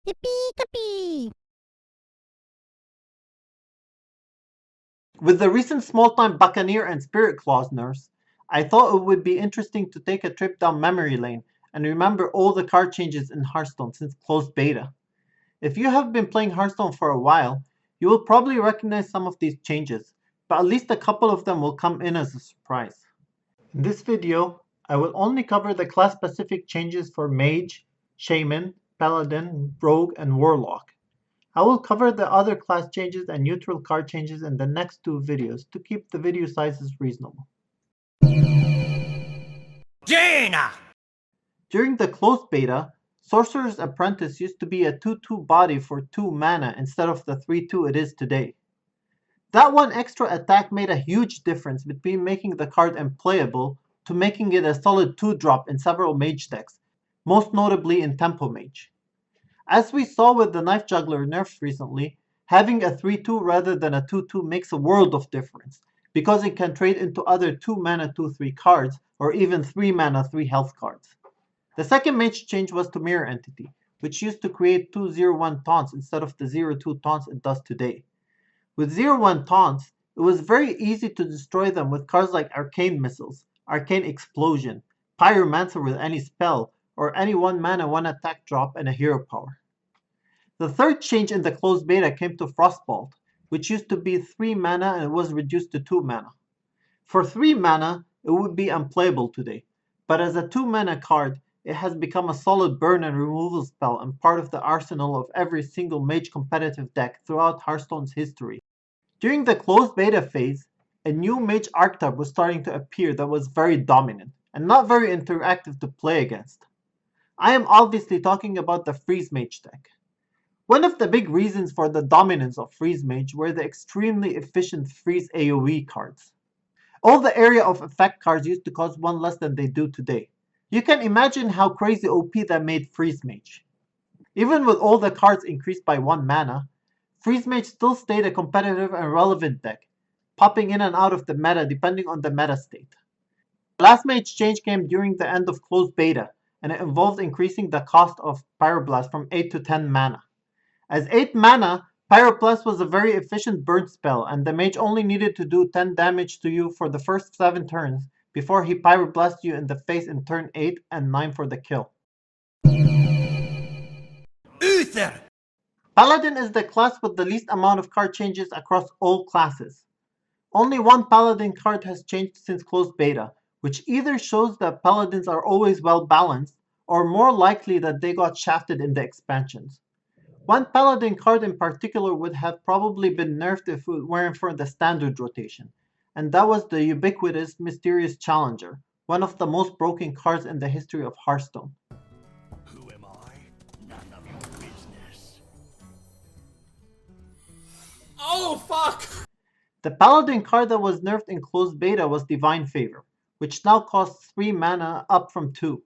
Tippy-tippy. With the recent small-time Buccaneer and Spirit Claws nerfs, I thought it would be interesting to take a trip down memory lane and remember all the card changes in Hearthstone since closed beta. If you have been playing Hearthstone for a while, you will probably recognize some of these changes, but at least a couple of them will come in as a surprise. In this video, I will only cover the class-specific changes for Mage, Shaman, Paladin, Rogue, and Warlock. I will cover the other class changes and neutral card changes in the next two videos to keep the video sizes reasonable. Jaina! During the closed beta, Sorcerer's Apprentice used to be a 2/2 body for 2 mana instead of the 3/2 it is today. That one extra attack made a huge difference between making the card unplayable to making it a solid 2-drop in several Mage decks, most notably in Tempo Mage. As we saw with the Knife Juggler nerfs recently, having a 3/2 rather than a 2/2 makes a world of difference, because it can trade into other 2 mana 2/3 cards or even 3 mana 3 health cards. The second Mage change was to Mirror Entity, which used to create 2/0/1 taunts instead of the 0/2 taunts it does today. With 0/1 taunts, it was very easy to destroy them with cards like Arcane Missiles, Arcane Explosion, Pyromancer with any spell, or any 1 mana 1 attack drop and a hero power. The third change in the closed beta came to Frostbolt, which used to be 3 mana and it was reduced to 2 mana. For 3 mana, it would be unplayable today, but as a 2 mana card, it has become a solid burn and removal spell and part of the arsenal of every single Mage competitive deck throughout Hearthstone's history. During the closed beta phase, a new Mage archetype was starting to appear that was very dominant and not very interactive to play against. I am obviously talking about the Freeze Mage deck. One of the big reasons for the dominance of Freeze Mage were the extremely efficient Freeze AoE cards. All the area of effect cards used to cost 1 less than they do today. You can imagine how crazy OP that made Freeze Mage. Even with all the cards increased by 1 mana, Freeze Mage still stayed a competitive and relevant deck, popping in and out of the meta depending on the meta state. The last Mage change came during the end of closed beta, and it involved increasing the cost of Pyroblast from 8 to 10 mana. As 8 mana, Pyroblast was a very efficient burn spell, and the Mage only needed to do 10 damage to you for the first 7 turns before he Pyroblasts you in the face in turn 8 and 9 for the kill. Uther! Paladin is the class with the least amount of card changes across all classes. Only one Paladin card has changed since closed beta, which either shows that Paladins are always well balanced, or more likely that they got shafted in the expansions. One Paladin card in particular would have probably been nerfed if it weren't for the standard rotation, and that was the ubiquitous Mysterious Challenger, one of the most broken cards in the history of Hearthstone. Who am I? None of your business. Oh, fuck! The Paladin card that was nerfed in closed beta was Divine Favor, which now costs 3 mana up from 2.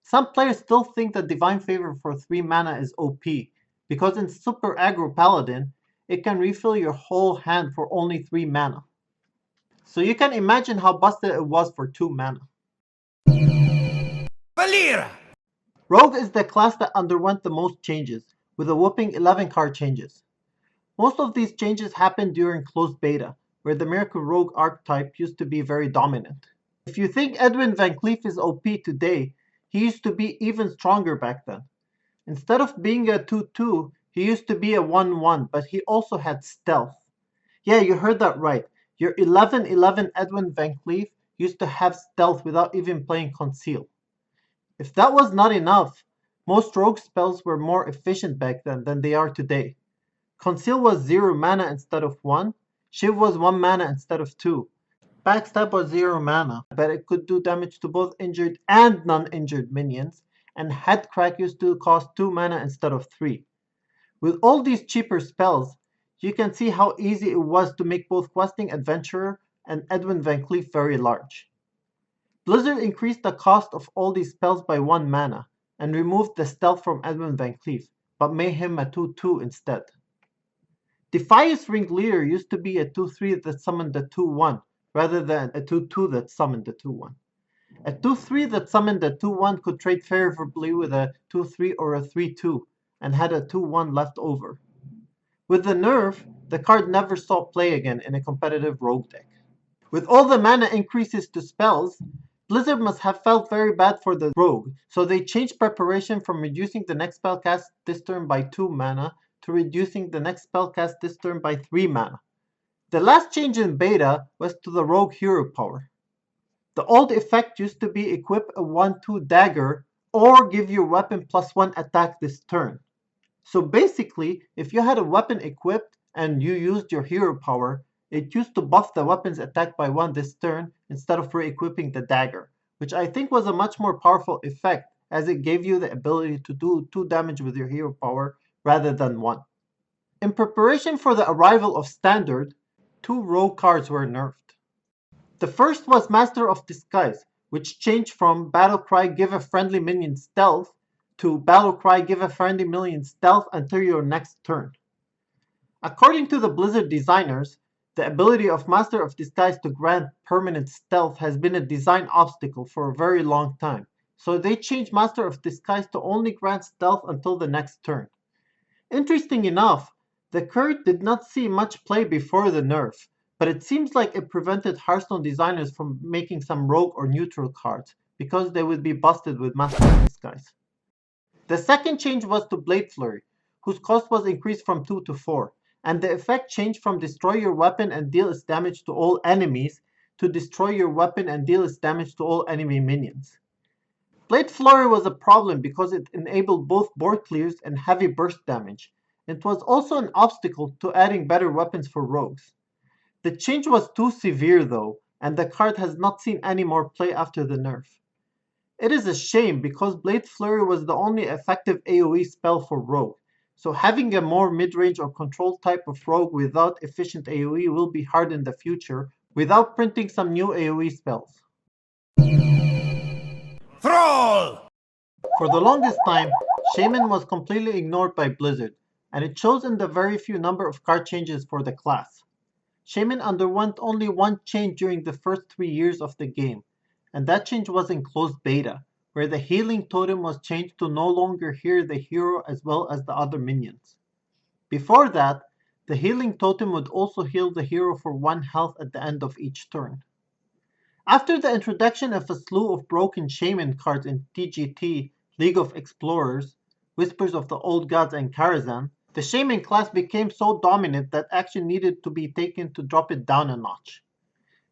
Some players still think that Divine Favor for 3 mana is OP, because in Super Aggro Paladin, it can refill your whole hand for only 3 mana. So you can imagine how busted it was for 2 mana. Valera! Rogue is the class that underwent the most changes, with a whopping 11 card changes. Most of these changes happened during closed beta, where the Miracle Rogue archetype used to be very dominant. If you think Edwin Van Cleef is OP today, he used to be even stronger back then. Instead of being a 2/2, he used to be a 1/1, but he also had stealth. Yeah, you heard that right. Your 11/11 Edwin Van Cleef used to have stealth without even playing Conceal. If that was not enough, most rogue spells were more efficient back then than they are today. Conceal was 0 mana instead of 1, Shiv was 1 mana instead of 2. Backstab was 0 mana, but it could do damage to both injured and non-injured minions, and Headcrack used to cost 2 mana instead of 3. With all these cheaper spells, you can see how easy it was to make both Questing Adventurer and Edwin Van Cleef very large. Blizzard increased the cost of all these spells by 1 mana, and removed the stealth from Edwin Van Cleef, but made him a 2/2 instead. Defias Ringleader used to be a 2/3 that summoned a 2/1, rather than a 2/2 that summoned a 2/1. A 2/3 that summoned a 2/1 could trade favorably with a 2/3 or a 3/2, and had a 2/1 left over. With the nerf, the card never saw play again in a competitive rogue deck. With all the mana increases to spells, Blizzard must have felt very bad for the rogue, so they changed preparation from reducing the next spell cast this turn by 2 mana to reducing the next spell cast this turn by 3 mana. The last change in beta was to the rogue hero power. The old effect used to be equip a 1/2 dagger or give your weapon +1 attack this turn. So basically, if you had a weapon equipped and you used your hero power, it used to buff the weapon's attack by 1 this turn instead of re-equipping the dagger, which I think was a much more powerful effect as it gave you the ability to do 2 damage with your hero power rather than 1. In preparation for the arrival of Standard, 2 rogue cards were nerfed. The first was Master of Disguise, which changed from Battlecry give a friendly minion stealth to Battlecry give a friendly minion stealth until your next turn. According to the Blizzard designers, the ability of Master of Disguise to grant permanent stealth has been a design obstacle for a very long time, so they changed Master of Disguise to only grant stealth until the next turn. Interesting enough, the card did not see much play before the nerf, but it seems like it prevented Hearthstone designers from making some rogue or neutral cards, because they would be busted with Master of Disguise. The second change was to Blade Flurry, whose cost was increased from 2 to 4, and the effect changed from destroy your weapon and deal its damage to all enemies to destroy your weapon and deal its damage to all enemy minions. Blade Flurry was a problem because it enabled both board clears and heavy burst damage. It was also an obstacle to adding better weapons for rogues. The change was too severe though, and the card has not seen any more play after the nerf. It is a shame because Blade Flurry was the only effective AoE spell for rogue, so having a more mid-range or control type of rogue without efficient AoE will be hard in the future without printing some new AoE spells. Thrall! For the longest time, Shaman was completely ignored by Blizzard, and it shows in the very few number of card changes for the class. Shaman underwent only one change during the first 3 years of the game, and that change was in closed beta, where the healing totem was changed to no longer heal the hero as well as the other minions. Before that, the healing totem would also heal the hero for 1 health at the end of each turn. After the introduction of a slew of broken Shaman cards in TGT, League of Explorers, Whispers of the Old Gods and Karazhan, the Shaman class became so dominant that action needed to be taken to drop it down a notch.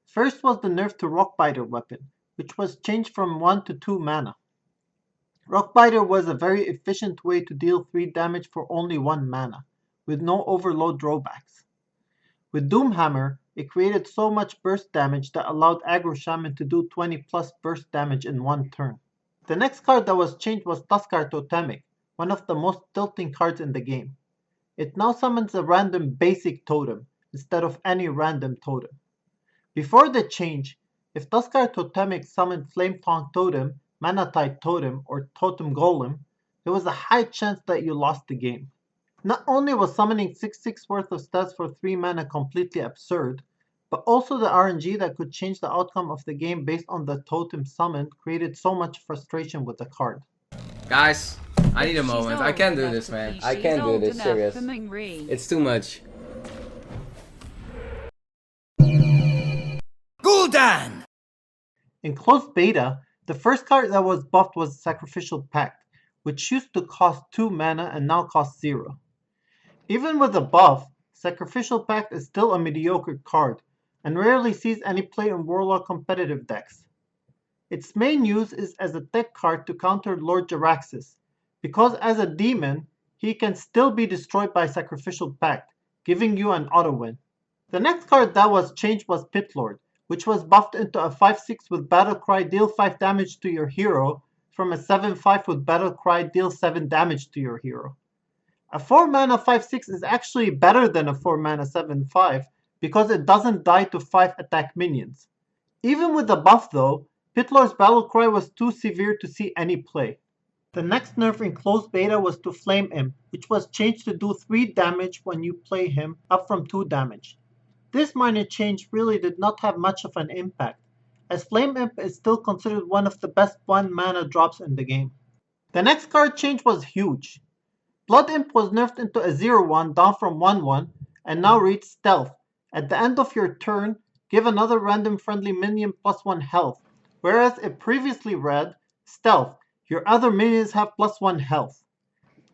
First was the nerf to Rockbiter weapon, which was changed from 1 to 2 mana. Rockbiter was a very efficient way to deal 3 damage for only 1 mana, with no overload drawbacks. With Doomhammer, it created so much burst damage that allowed Aggro Shaman to do 20 plus burst damage in 1 turn. The next card that was changed was Tuskar Totemic, one of the most tilting cards in the game. It now summons a random basic totem, instead of any random totem. Before the change, if Tuskar Totemic summoned Flame Tongue Totem, Mana Tide Totem, or Totem Golem, there was a high chance that you lost the game. Not only was summoning 6/6 worth of stats for 3 mana completely absurd, but also the RNG that could change the outcome of the game based on the totem summoned created so much frustration with the card. Guys, I need a moment. I can't do this, man. I can't do this, serious. It's too much. Gul'dan! In closed beta, the first card that was buffed was Sacrificial Pact, which used to cost 2 mana and now costs 0. Even with a buff, Sacrificial Pact is still a mediocre card, and rarely sees any play in Warlock competitive decks. Its main use is as a tech card to counter Lord Jaraxxus, because as a demon, he can still be destroyed by Sacrificial Pact, giving you an auto-win. The next card that was changed was Pitlord, which was buffed into a 5/6 with Battlecry deal 5 damage to your hero, from a 7/5 with Battlecry deal 7 damage to your hero. A 4 mana 5/6 is actually better than a 4 mana 7/5 because it doesn't die to 5 attack minions. Even with the buff though, Pitlord's Battlecry was too severe to see any play. The next nerf in closed beta was to Flame Imp, which was changed to do 3 damage when you play him, up from 2 damage. This minor change really did not have much of an impact, as Flame Imp is still considered one of the best 1 mana drops in the game. The next card change was huge. Blood Imp was nerfed into a 0-1 down from 1-1 and now reads Stealth. At the end of your turn, give another random friendly minion +1 health, whereas it previously read Stealth. Your other minions have +1 health.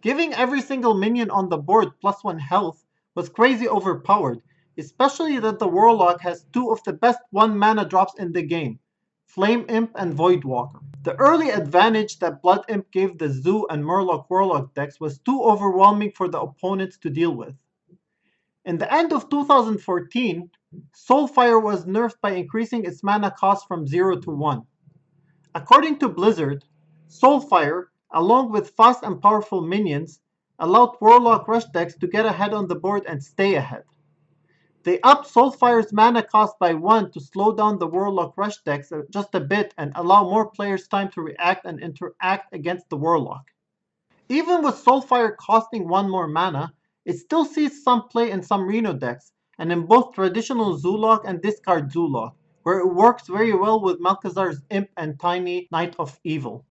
Giving every single minion on the board +1 health was crazy overpowered, especially that the Warlock has two of the best 1 mana drops in the game, Flame Imp and Voidwalker. The early advantage that Blood Imp gave the Zoo and Murloc Warlock decks was too overwhelming for the opponents to deal with. In the end of 2014, Soulfire was nerfed by increasing its mana cost from 0 to 1. According to Blizzard, Soulfire, along with fast and powerful minions, allowed Warlock Rush decks to get ahead on the board and stay ahead. They upped Soulfire's mana cost by 1 to slow down the Warlock Rush decks just a bit and allow more players time to react and interact against the Warlock. Even with Soulfire costing 1 more mana, it still sees some play in some Reno decks, and in both traditional Zoolock and discard Zoolock, where it works very well with Malkazar's Imp and Tiny Knight of Evil.